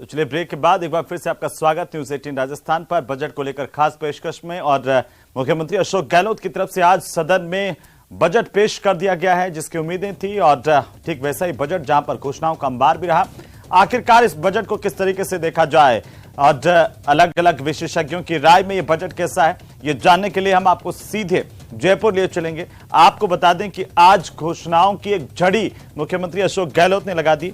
तो चलिए ब्रेक के बाद एक बार फिर से आपका स्वागत न्यूज 18 राजस्थान पर। बजट को लेकर खास पेशकश में और मुख्यमंत्री अशोक गहलोत की तरफ से आज सदन में बजट पेश कर दिया गया है, जिसकी उम्मीदें थी और ठीक वैसा ही बजट जहां पर घोषणाओं का अंबार भी रहा। आखिरकार इस बजट को किस तरीके से देखा जाए और अलग अलग विशेषज्ञों की राय में यह बजट कैसा है, ये जानने के लिए हम आपको सीधे जयपुर लिए चलेंगे। आपको बता दें कि आज घोषणाओं की एक झड़ी मुख्यमंत्री अशोक गहलोत ने लगा दी।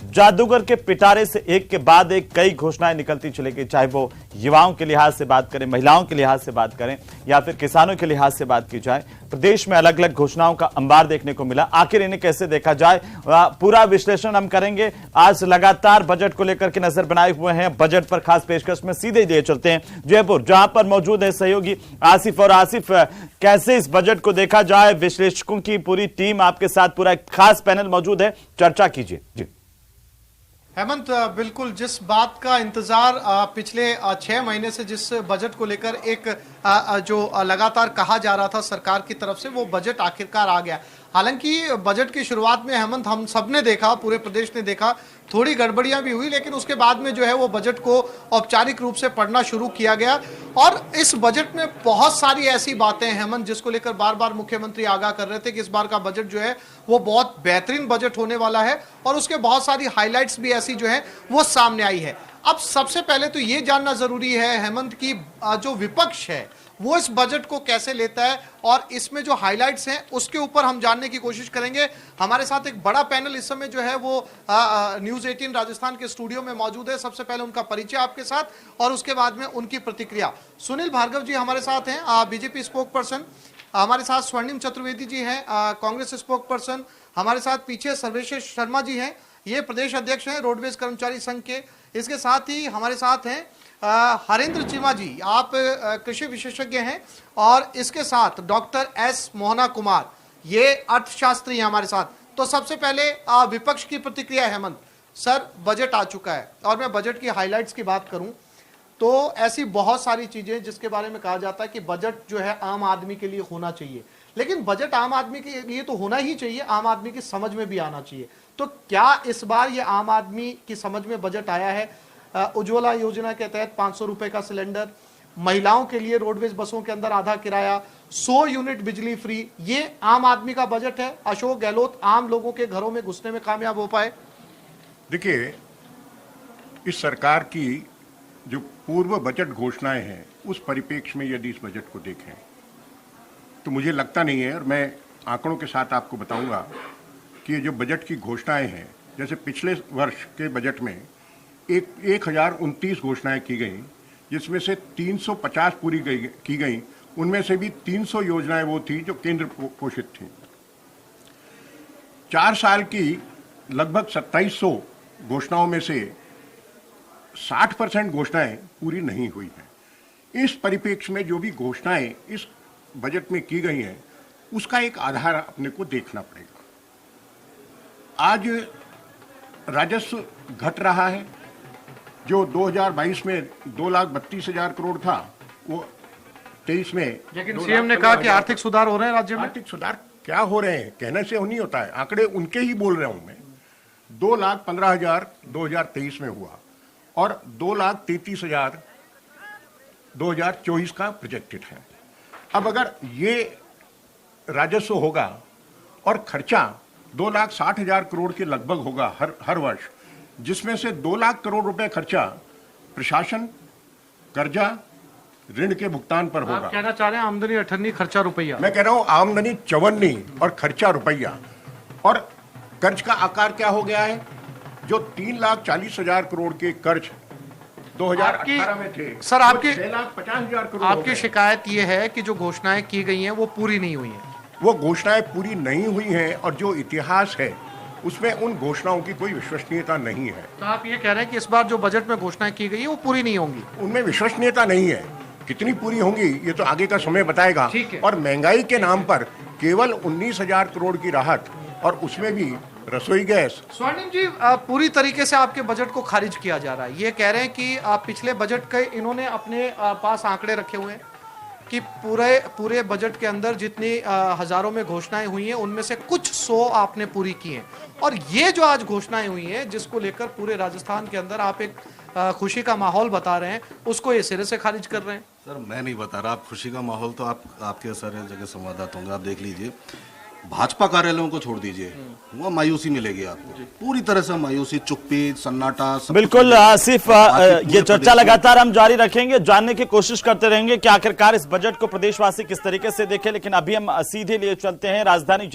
जादूगर के पिटारे से एक के बाद एक कई घोषणाएं निकलती चली गई, चाहे वो युवाओं के लिहाज से बात करें, महिलाओं के लिहाज से बात करें या फिर किसानों के लिहाज से बात की जाए। प्रदेश में अलग अलग घोषणाओं का अंबार देखने को मिला। आखिर इन्हें कैसे देखा जाए, पूरा विश्लेषण हम करेंगे। आज लगातार बजट को लेकर के नजर बनाए हुए हैं। बजट पर खास पेशकश में सीधे लिए चलते हैं जयपुर, जहां पर मौजूद है सहयोगी आसिफ। और आसिफ, कैसे इस बजट को देखा जाए? विश्लेषकों की पूरी टीम आपके साथ, पूरा एक खास पैनल मौजूद है, चर्चा कीजिए जी। हेमंत, बिल्कुल जिस बात का इंतजार पिछले 6 महीने से जिस बजट को लेकर एक जो लगातार कहा जा रहा था सरकार की तरफ से, वो बजट आखिरकार आ गया। हालांकि बजट की शुरुआत में हेमंत हम सब ने देखा, पूरे प्रदेश ने देखा, थोड़ी गड़बड़ियां भी हुई, लेकिन उसके बाद में जो है वो बजट को औपचारिक रूप से पढ़ना शुरू किया गया। और इस बजट में बहुत सारी ऐसी बातें हैं हेमंत, जिसको लेकर बार बार मुख्यमंत्री आगाह कर रहे थे कि इस बार का बजट जो है वो बहुत बेहतरीन बजट होने वाला है। और उसके बहुत सारी हाईलाइट्स भी ऐसी जो है वो सामने आई है। अब सबसे पहले तो ये जानना जरूरी है हेमंत की जो विपक्ष है वो इस बजट को कैसे लेता है, और इसमें जो हाइलाइट्स हैं उसके ऊपर हम जानने की कोशिश करेंगे। हमारे साथ एक बड़ा पैनल इस समय जो है वो न्यूज 18 राजस्थान के स्टूडियो में मौजूद है। सबसे पहले उनका परिचय आपके साथ और उसके बाद में उनकी प्रतिक्रिया। सुनील भार्गव जी हमारे साथ हैं, बीजेपी स्पोक पर्सन। हमारे साथ स्वर्णिम चतुर्वेदी जी हैं, कांग्रेस स्पोक पर्सन। हमारे साथ पीछे सर्वेश शर्मा जी हैं, ये प्रदेश अध्यक्ष हैं रोडवेज कर्मचारी संघ के। इसके साथ ही हमारे साथ हैं हरेंद्र चीमा जी, आप कृषि विशेषज्ञ हैं। और इसके साथ डॉक्टर एस मोहना कुमार, ये अर्थशास्त्री हैं हमारे साथ। तो सबसे पहले विपक्ष की प्रतिक्रिया हेमंत सर, बजट आ चुका है और मैं बजट की हाइलाइट्स की बात करूं तो ऐसी बहुत सारी चीजें जिसके बारे में कहा जाता है कि बजट जो है आम आदमी के लिए होना चाहिए, लेकिन बजट आम आदमी के लिए तो होना ही चाहिए, आम आदमी की समझ में भी आना चाहिए। तो क्या इस बार ये आम आदमी की समझ में बजट आया है? उज्ज्वला योजना के तहत 500 रुपए का सिलेंडर, महिलाओं के लिए रोडवेज बसों के अंदर आधा किराया, 100 यूनिट बिजली फ्री, ये आम आदमी का बजट है। अशोक गहलोत आम लोगों के घरों में घुसने में कामयाब हो पाए? देखिए, इस सरकार की जो पूर्व बजट घोषणाएं हैं उस परिप्रेक्ष्य में यदि इस बजट को देखें तो मुझे लगता नहीं है, और मैं आंकड़ों के साथ आपको बताऊंगा कि ये जो बजट की घोषणाएं हैं, जैसे पिछले वर्ष के बजट में 1029 घोषणाएं की गई, जिसमें से 350 पूरी की गई। उनमें से भी 300 योजनाएं वो थी जो केंद्र पोषित थी। 4 साल की लगभग 2700 घोषणाओं में से 60% घोषणाएं पूरी नहीं हुई हैं। इस परिप्रेक्ष्य में जो भी घोषणाएं इस बजट में की गई हैं उसका एक आधार अपने को देखना पड़ेगा। आज राजस्व घट रहा है, जो 2022 में 2,32,000 करोड़ था वो 23 में, लेकिन सीएम ने कहा कि आर्थिक सुधार हो रहे हैं राज्य में। आर्थिक सुधार क्या हो रहे हैं, कहने से नहीं होता है, आंकड़े उनके ही बोल रहा हूं मैं। 2,15,000 2023 में हुआ और 2,33,000 2024 का प्रोजेक्टेड है। अब अगर ये राजस्व होगा और खर्चा 2,60,000 करोड़ के लगभग होगा हर वर्ष, जिसमें से 2 लाख करोड़ रुपए खर्चा प्रशासन, कर्जा, ऋण के भुगतान पर होगा। आप कहना चाह रहे हैं आमदनी अठन्नी, खर्चा रुपया? मैं कह रहा हूं आमदनी 54 और खर्चा रुपया। और कर्ज का आकार क्या हो गया है, जो 3,40,000 करोड़ के कर्ज 2018 में थे, सर आपकी 6,50,000 करोड़। आपकी शिकायत ये है कि जो घोषणाएं की गई हैं वो पूरी नहीं हुई हैं। वो घोषणाएं पूरी नहीं हुई हैं और जो इतिहास है उसमें उन घोषणाओं की कोई विश्वसनीयता नहीं है। तो आप ये कह रहे हैं कि इस बार जो बजट में घोषणाएं की गई है वो पूरी नहीं होंगी? उनमें विश्वसनीयता नहीं है। कितनी पूरी होंगी ये तो आगे का समय बताएगा। और महंगाई के नाम पर केवल 19,000 करोड़ की राहत, और उसमें भी रसोई गैस। स्वर्णिम जी, पूरी तरीके से आपके बजट को खारिज किया जा रहा है। ये कह रहे हैं कि पिछले बजट के इन्होंने अपने पास आंकड़े रखे हुए हैं कि पूरे बजट के अंदर जितनी हजारों में घोषणाएं हुई हैं उनमें से कुछ 100 आपने पूरी की हैं, और ये जो आज घोषणाएं हुई हैं जिसको लेकर पूरे राजस्थान के अंदर आप एक खुशी का माहौल बता रहे हैं, उसको ये सिरे से खारिज कर रहे हैं। सर मैं नहीं बता रहा, आप खुशी का माहौल तो आपके सारे जगह संवाददाता होंगे, आप देख लीजिए। भाजपा कार्यालयों को छोड़ दीजिए, वहाँ मायूसी मिलेगी आपको, पूरी तरह से मायूसी, चुप्पी, सन्नाटा। बिल्कुल आसिफ, ये चर्चा लगातार हम जारी रखेंगे, जानने की कोशिश करते रहेंगे कि आखिरकार इस बजट को प्रदेशवासी किस तरीके से देखे। लेकिन अभी हम सीधे लिए चलते हैं राजधानी